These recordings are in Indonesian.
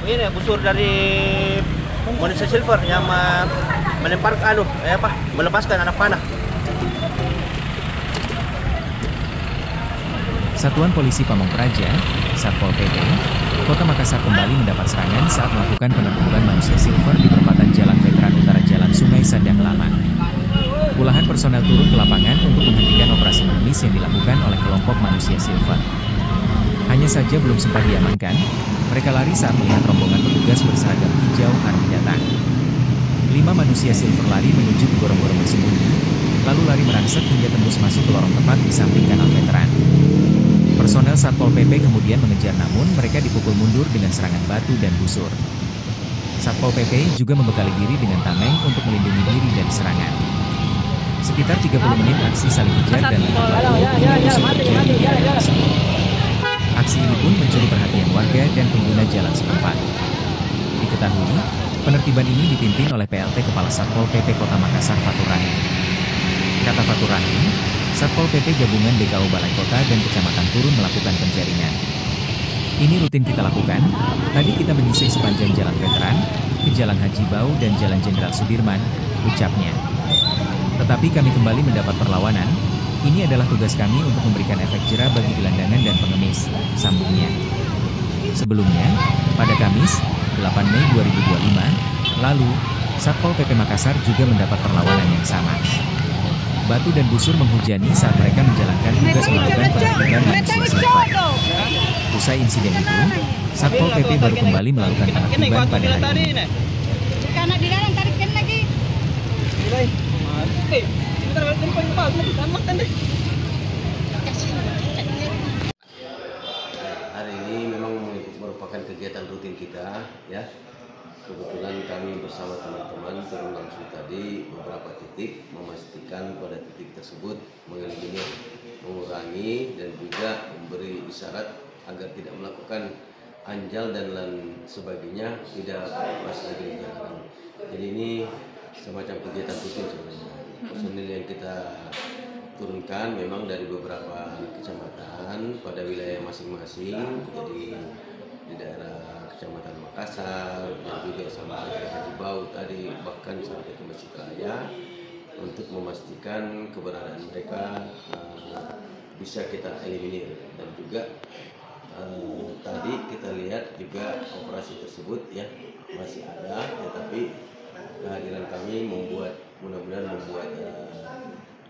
ini busur dari manusia silver yang melempar melepaskan anak panah. Satuan Polisi Pamong Praja, Satpol PP, Kota Makassar kembali mendapat serangan saat melakukan penertiban manusia silver di perempatan Jalan Veteran Utara Jalan Sungai Sadang Lama. Puluhan personel turun ke lapangan untuk menghentikan operasi mengemis yang dilakukan oleh kelompok manusia silver. Hanya saja belum sempat diamankan, mereka lari saat melihat rombongan petugas berseragam hijau army datang. 5 manusia silver lari menuju ke gorong-gorong bersembunyi, lalu lari merangsek hingga tembus masuk ke lorong tepat di samping kanal veteran. Personel Satpol PP kemudian mengejar, namun mereka dipukul mundur dengan serangan batu dan busur. Satpol PP juga membekali diri dengan tameng untuk melindungi diri dari serangan. Sekitar 30 menit aksi saling kejar dan lempar batu hingga busur terjadi di area tersebut. Aksi ini pun mencuri perhatian warga dan pengguna jalan setempat. Diketahui, penertiban ini dipimpin oleh PLT Kepala Satpol PP Kota Makassar Fatur Rahim. Kata Fatur Rahim, Satpol PP gabungan DKO Balai Kota dan Kecamatan turun melakukan penjaringan. Ini rutin kita lakukan, tadi kita menyisir sepanjang Jalan Veteran, ke Jalan Haji Bau dan Jalan Jenderal Sudirman, ucapnya. Tetapi kami kembali mendapat perlawanan, ini adalah tugas kami untuk memberikan efek jera bagi gelandangan dan pengemis, sambungnya. Sebelumnya, pada Kamis, 8 Mei 2025, lalu, Satpol PP Makassar juga mendapat perlawanan yang sama. Batu dan busur menghujani saat mereka menjalankan tugas melakukan penertiban manusia silver. Usai insiden itu, Satpol PP baru kembali melakukan penertiban pada hari ini. Hari ini memang merupakan kegiatan rutin kita, ya. Kebetulan kami bersama teman-teman turun langsung tadi beberapa titik, memastikan pada titik tersebut mengeliminir, mengurangi dan juga memberi isyarat agar tidak melakukan anjal dan lain sebagainya, tidak operasi lagi di jalanan. Jadi ini semacam kegiatan rutin sebenarnya. Personil yang kita turunkan memang dari beberapa kecamatan pada wilayah masing-masing, jadi di daerah Kecamatan Makassar dan juga sampai ke Haji Bau tadi, bahkan sampai ke Masjid Raya, untuk memastikan keberadaan mereka bisa kita eliminir. Dan juga tadi kita lihat juga operasi tersebut ya masih ada, tetapi kehadiran kami mudah-mudahan membuat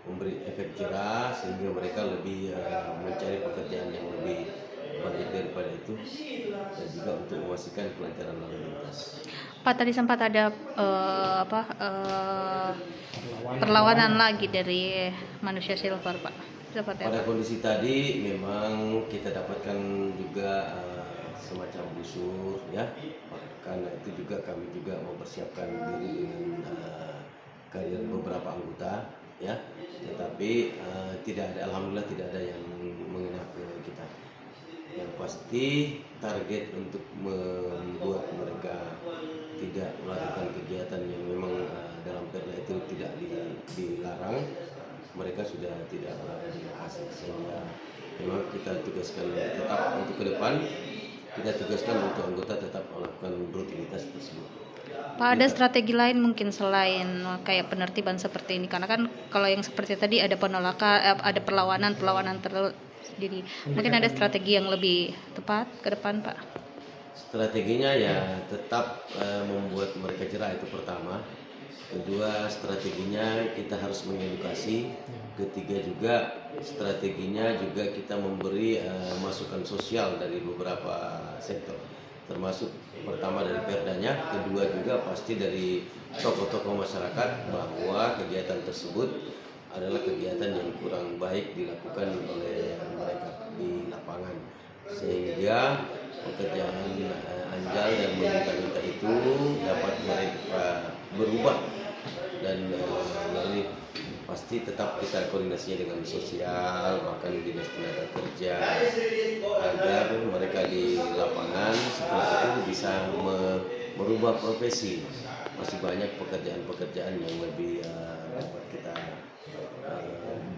memberi efek jerah sehingga mereka lebih mencari pekerjaan yang lebih baik daripada itu, dan juga untuk memastikan kelancaran lalu lintas. Pak, tadi sempat ada perlawanan lagi dari manusia silver, Pak. Pada kondisi tadi memang kita dapatkan juga semacam busur, ya. Karena itu juga kami juga mempersiapkan diri dengan kehadiran beberapa anggota, ya. Tetapi alhamdulillah tidak ada yang mengenai ke kita. Yang pasti target untuk membuat mereka tidak melakukan kegiatan yang memang dalam perda itu tidak dilarang, mereka sudah tidak berada di lokasi, sehingga memang kita tugaskan tetap untuk ke depan, kita tugaskan untuk anggota tetap melakukan rutinitas tersebut. Pak, ada strategi lain mungkin selain kayak penertiban seperti ini, karena kan kalau yang seperti tadi ada penolakan, ada perlawanan terus. Jadi mungkin ada strategi yang lebih tepat ke depan, Pak? Strateginya ya tetap membuat mereka jerah, itu pertama. Kedua, strateginya kita harus mengedukasi. Ketiga juga strateginya juga kita memberi masukan sosial dari beberapa sektor, termasuk pertama dari perdanya, kedua juga pasti dari tokoh-tokoh masyarakat bahwa kegiatan tersebut adalah kegiatan yang kurang baik dilakukan oleh mereka di lapangan, sehingga pekerjaan anjal dan meminta-minta itu dapat mereka berubah. Dan ini pasti tetap kita koordinasinya dengan sosial, bahkan dinas tenaga kerja, agar mereka di lapangan setelah itu bisa merubah profesi. Masih banyak pekerjaan-pekerjaan yang lebih dapat kita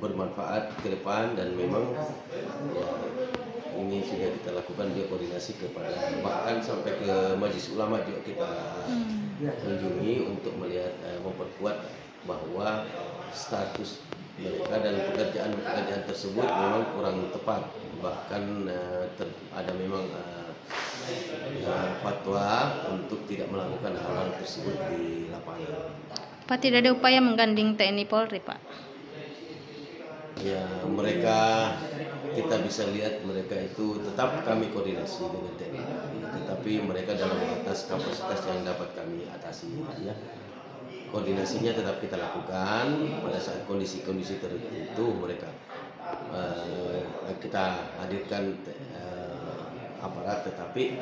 bermanfaat ke depan, dan memang ya, ini sudah kita lakukan dia koordinasi kepada bahkan sampai ke Majelis Ulama juga kita kunjungi untuk melihat memperkuat bahwa status mereka dan pekerjaan tersebut memang kurang tepat, bahkan ada memang fatwa untuk tidak melakukan hal-hal tersebut di lapangan. Pak, tidak ada upaya menggandeng TNI Polri, Pak? Ya, mereka kita bisa lihat mereka itu tetap kami koordinasi dengan TNI, tetapi mereka dalam batas kapasitas yang dapat kami atasi. Ya. Koordinasinya tetap kita lakukan pada saat kondisi-kondisi tertentu mereka kita hadirkan aparat, tetapi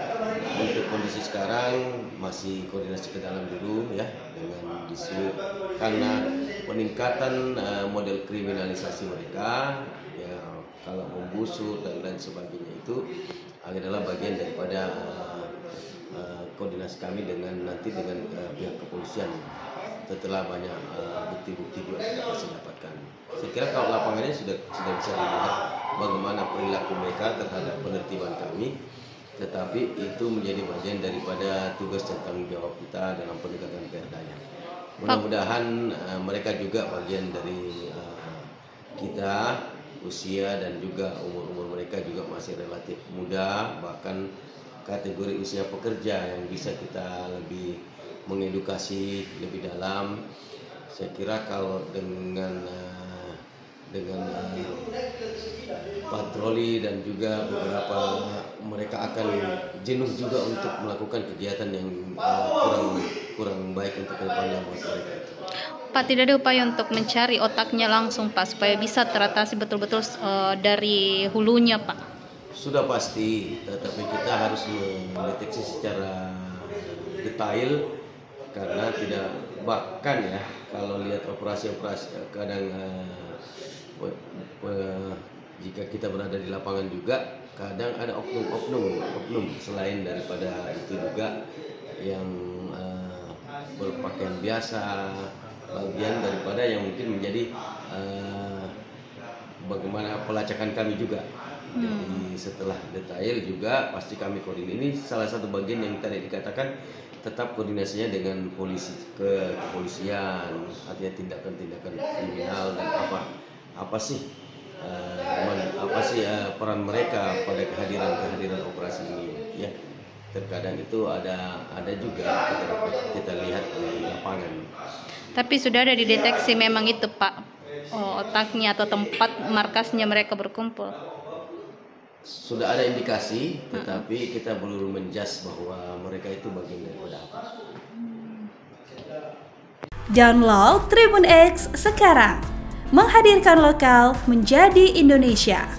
untuk kondisi sekarang masih koordinasi ke dalam dulu ya dengan Disub, karena peningkatan model kriminalisasi mereka ya, kalau membusuk dan lain sebagainya itu adalah bagian daripada koordinasi kami dengan pihak kepolisian setelah banyak bukti-bukti juga kita bisa dapatkan. Saya kira kalau lapangannya sudah bisa dilihat bagaimana perilaku mereka terhadap penertiban kami, tetapi itu menjadi bagian daripada tugas dan tanggung jawab kita dalam penegakan perdanya. Mudah-mudahan mereka juga bagian dari kita, usia dan juga umur mereka juga masih relatif muda, bahkan kategori usia pekerja yang bisa kita lebih mengedukasi lebih dalam. Saya kira kalau dengan patroli dan juga beberapa mereka akan jenuh juga untuk melakukan kegiatan yang kurang baik untuk kedepannya buat mereka itu. Pak, tidak ada upaya untuk mencari otaknya langsung, Pak, supaya bisa teratasi betul-betul dari hulunya, Pak? Sudah pasti, tetapi kita harus mendeteksi secara detail, karena tidak bahkan ya kalau lihat operasi-operasi kadang jika kita berada di lapangan juga kadang ada oknum selain daripada itu juga yang berpakaian biasa, bagian daripada yang mungkin menjadi bagaimana pelacakan kami juga. Jadi setelah detail juga pasti kami koordinasi. Ini salah satu bagian yang tadi dikatakan tetap koordinasinya dengan kepolisian, artinya tindakan-tindakan kriminal dan apa sih peran mereka pada kehadiran operasi ini ya. Terkadang itu ada juga kita lihat di lapangan. Tapi sudah ada dideteksi memang itu, Pak, otaknya atau tempat markasnya mereka berkumpul? Sudah ada indikasi, tetapi kita belum menjudge bahwa mereka itu bagian daripada apa. Download Tribun X sekarang, menghadirkan lokal menjadi Indonesia.